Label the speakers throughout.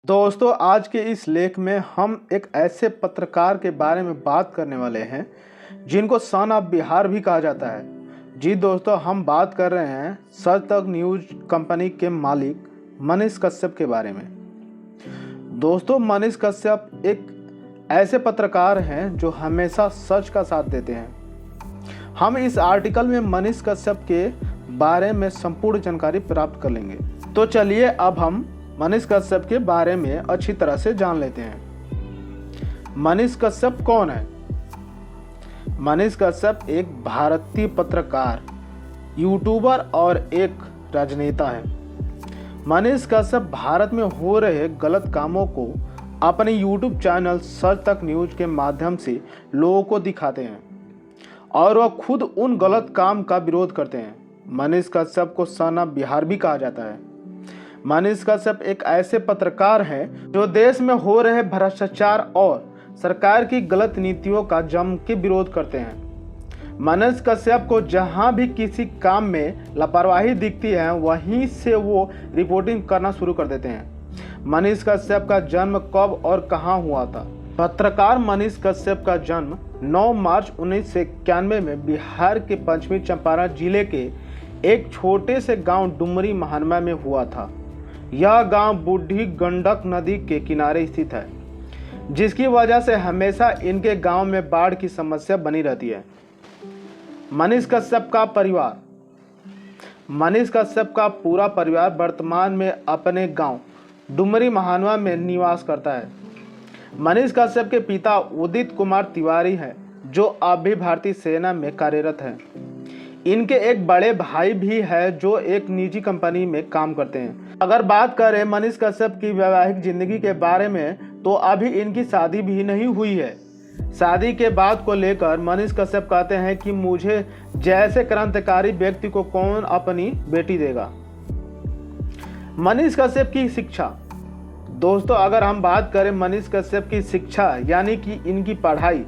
Speaker 1: दोस्तों, आज के इस लेख में हम एक ऐसे पत्रकार के बारे में बात करने वाले हैं जिनको सन ऑफ बिहार भी कहा जाता है। जी दोस्तों, हम बात कर रहे हैं सच तक न्यूज कंपनी के मालिक मनीष कश्यप के बारे में। दोस्तों, मनीष कश्यप एक ऐसे पत्रकार हैं जो हमेशा सच का साथ देते हैं। हम इस आर्टिकल में मनीष कश्यप के बारे में संपूर्ण जानकारी प्राप्त कर लेंगे। तो चलिए अब हम मनीष कश्यप के बारे में अच्छी तरह से जान लेते हैं। मनीष कश्यप कौन है? मनीष कश्यप एक भारतीय पत्रकार, यूट्यूबर और एक राजनेता है। मनीष कश्यप भारत में हो रहे गलत कामों को अपने यूट्यूब चैनल सच तक न्यूज के माध्यम से लोगों को दिखाते हैं और वह खुद उन गलत काम का विरोध करते हैं। मनीष कश्यप को सन ऑफ बिहार भी कहा जाता है। मनीष कश्यप एक ऐसे पत्रकार हैं जो देश में हो रहे भ्रष्टाचार और सरकार की गलत नीतियों का जम के विरोध करते हैं। मनीष कश्यप को जहां भी किसी काम में लापरवाही दिखती है वहीं से वो रिपोर्टिंग करना शुरू कर देते हैं। मनीष कश्यप का जन्म कब और कहां हुआ था? पत्रकार मनीष कश्यप का जन्म 9 मार्च 1991 में बिहार के पश्चिमी चंपारण जिले के एक छोटे से गांव डुमरी महानवा में हुआ था। यह गांव बूढ़ी गंडक नदी के किनारे स्थित है, जिसकी वजह से हमेशा इनके गांव में बाढ़ की समस्या बनी रहती है। मनीष कश्यप का परिवार। मनीष कश्यप का पूरा परिवार वर्तमान में अपने गांव डुमरी महानवा में निवास करता है। मनीष कश्यप के पिता उदित कुमार तिवारी हैं, जो अब भी भारतीय सेना में कार्यरत हैं। इनके एक बड़े भाई भी है जो एक निजी कंपनी में काम करते हैं। अगर बात करें मनीष कश्यप की वैवाहिक जिंदगी के बारे में, तो अभी इनकी शादी भी नहीं हुई है। शादी के बाद को लेकर मनीष कश्यप कहते हैं कि मुझे जैसे क्रांतिकारी व्यक्ति को कौन अपनी बेटी देगा। मनीष कश्यप की शिक्षा। दोस्तों, अगर हम बात करें मनीष कश्यप की शिक्षा यानी कि इनकी पढ़ाई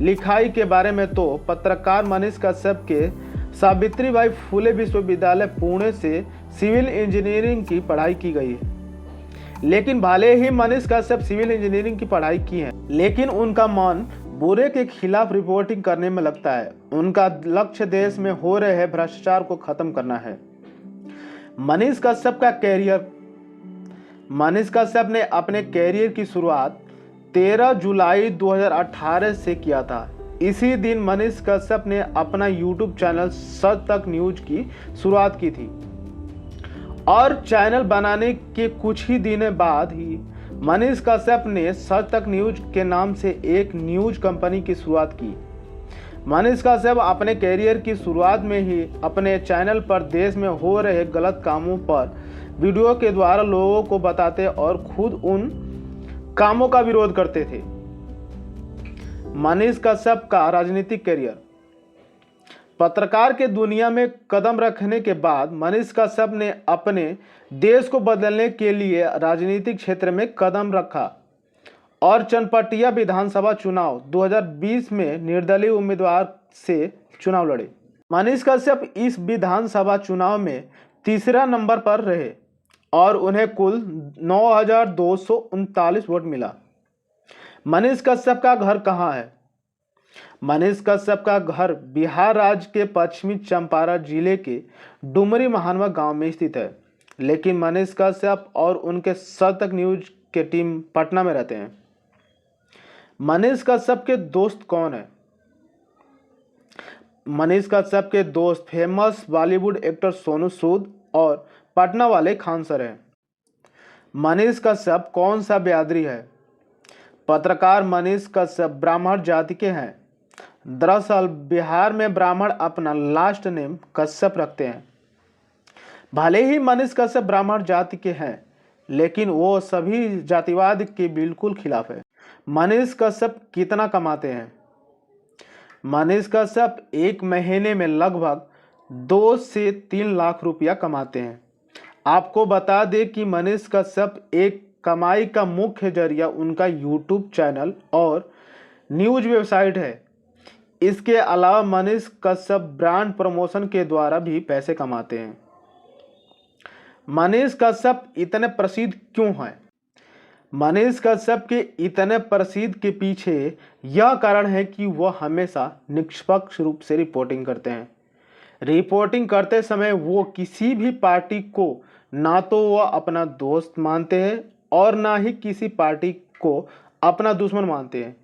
Speaker 1: लिखाई के बारे में, तो पत्रकार मनीष कश्यप के सावित्रीबाई फुले विश्वविद्यालय पुणे से सिविल इंजीनियरिंग की पढ़ाई की गई है। लेकिन भले ही मनीष कश्यप सिविल इंजीनियरिंग की पढ़ाई की है, लेकिन उनका मन बुरे के खिलाफ रिपोर्टिंग करने में लगता है। उनका लक्ष्य देश में हो रहे भ्रष्टाचार को खत्म करना है। मनीष कश्यप का कैरियर। मनीष कश्यप ने अपने कैरियर की शुरुआत 13 जुलाई 2018 से किया था। इसी दिन मनीष कश्यप ने अपना यूट्यूब चैनल सच तक न्यूज की शुरुआत की थी और चैनल बनाने के कुछ ही दिन बाद ही मनीष कश्यप ने सच तक न्यूज के नाम से एक न्यूज कंपनी की शुरुआत की। मनीष कश्यप अपने कैरियर की शुरुआत में ही अपने चैनल पर देश में हो रहे गलत कामों पर वीडियो के द्वारा लोगों को बताते और खुद उन कामों का विरोध करते थे। मनीष कश्यप का राजनीतिक कैरियर। पत्रकार के दुनिया में कदम रखने के बाद मनीष कश्यप ने अपने देश को बदलने के लिए राजनीतिक क्षेत्र में कदम रखा और चनपटिया विधानसभा चुनाव 2020 में निर्दलीय उम्मीदवार से चुनाव लड़े। मनीष कश्यप इस विधानसभा चुनाव में तीसरा नंबर पर रहे और उन्हें कुल 9,239 वोट मिला। मनीष कश्यप का घर कहाँ है? मनीष कश्यप का घर बिहार राज्य के पश्चिमी चंपारण जिले के डुमरी महानवा गांव में स्थित है, लेकिन मनीष कश्यप और उनके सच तक न्यूज के टीम पटना में रहते हैं। मनीष कश्यप के दोस्त कौन है? मनीष कश्यप के दोस्त फेमस बॉलीवुड एक्टर सोनू सूद और पटना वाले खान सर हैं। मनीष कश्यप कौन सा बिरादरी है? पत्रकार मनीष कश्यप ब्राह्मण जाति के हैं। दरअसल बिहार में ब्राह्मण अपना लास्ट नेम कश्यप रखते हैं। भले ही मनीष कश्यप ब्राह्मण जाति के हैं, लेकिन वो सभी जातिवाद के बिल्कुल खिलाफ है। मनीष कश्यप कितना कमाते हैं? मनीष कश्यप एक महीने में लगभग 2 से 3 लाख रुपया कमाते हैं। आपको बता दें कि मनीष कश्यप एक कमाई का मुख्य जरिया उनका यूट्यूब चैनल और न्यूज वेबसाइट है। इसके अलावा मनीष कश्यप ब्रांड प्रमोशन के द्वारा भी पैसे कमाते हैं। मनीष कश्यप इतने प्रसिद्ध क्यों हैं? मनीष कश्यप के इतने प्रसिद्ध के पीछे यह कारण है कि वह हमेशा निष्पक्ष रूप से रिपोर्टिंग करते हैं। रिपोर्टिंग करते समय वो किसी भी पार्टी को ना तो वह अपना दोस्त मानते हैं और ना ही किसी पार्टी को अपना दुश्मन मानते हैं।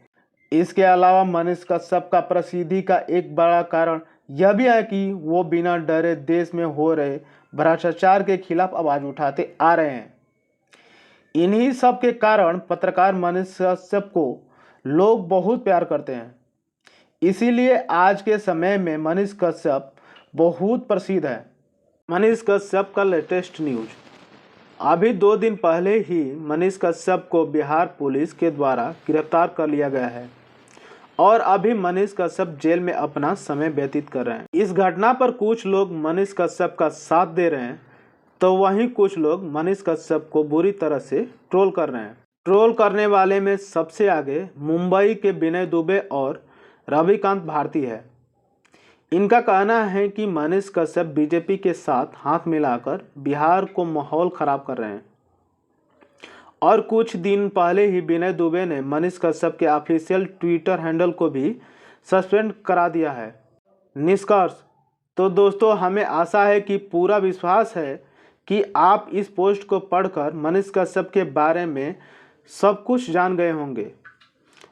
Speaker 1: इसके अलावा मनीष कश्यप का प्रसिद्धि का एक बड़ा कारण यह भी है कि वो बिना डरे देश में हो रहे भ्रष्टाचार के खिलाफ आवाज उठाते आ रहे हैं। इन्हीं सब के कारण पत्रकार मनीष कश्यप को लोग बहुत प्यार करते हैं। इसीलिए आज के समय में मनीष कश्यप बहुत प्रसिद्ध है। मनीष कश्यप का लेटेस्ट न्यूज। अभी 2 दिन पहले ही मनीष कश्यप को बिहार पुलिस के द्वारा गिरफ्तार कर लिया गया है और अभी मनीष कश्यप जेल में अपना समय व्यतीत कर रहे हैं। इस घटना पर कुछ लोग मनीष कश्यप का साथ दे रहे हैं तो वहीं कुछ लोग मनीष कश्यप को बुरी तरह से ट्रोल कर रहे हैं। ट्रोल करने वाले में सबसे आगे मुंबई के विनय दुबे और रविकांत भारती है। इनका कहना है कि मनीष कश्यप बीजेपी के साथ हाथ मिलाकर बिहार को माहौल खराब कर रहे हैं और कुछ दिन पहले ही विनय दुबे ने मनीष कश्यप के ऑफिशियल ट्विटर हैंडल को भी सस्पेंड करा दिया है। निष्कर्ष तो दोस्तों, हमें आशा है कि पूरा विश्वास है कि आप इस पोस्ट को पढ़कर मनीष कश्यप के बारे में सब कुछ जान गए होंगे।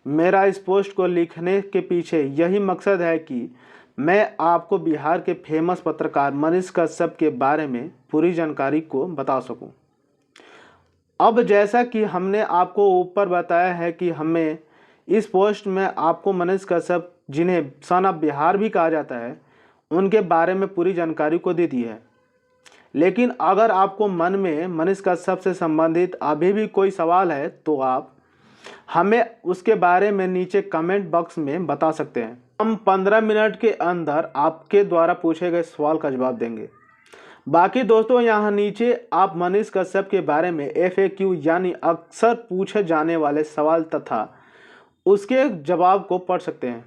Speaker 1: मेरा इस पोस्ट को लिखने के पीछे यही मकसद है कि मैं आपको बिहार के फेमस पत्रकार मनीष कश्यप के बारे में पूरी जानकारी को बता सकूं। अब जैसा कि हमने आपको ऊपर बताया है कि हमें इस पोस्ट में आपको मनीष कश्यप, जिन्हें सन ऑफ बिहार भी कहा जाता है, उनके बारे में पूरी जानकारी को दे दी है। लेकिन अगर आपको मन में मनीष कश्यप से संबंधित अभी भी कोई सवाल है तो आप हमें उसके बारे में नीचे कमेंट बॉक्स में बता सकते हैं। हम 15 मिनट के अंदर आपके द्वारा पूछे गए सवाल का जवाब देंगे। बाकी दोस्तों, यहाँ नीचे आप मनीष कश्यप के बारे में FAQ यानी अक्सर पूछे जाने वाले सवाल तथा उसके जवाब को पढ़ सकते हैं।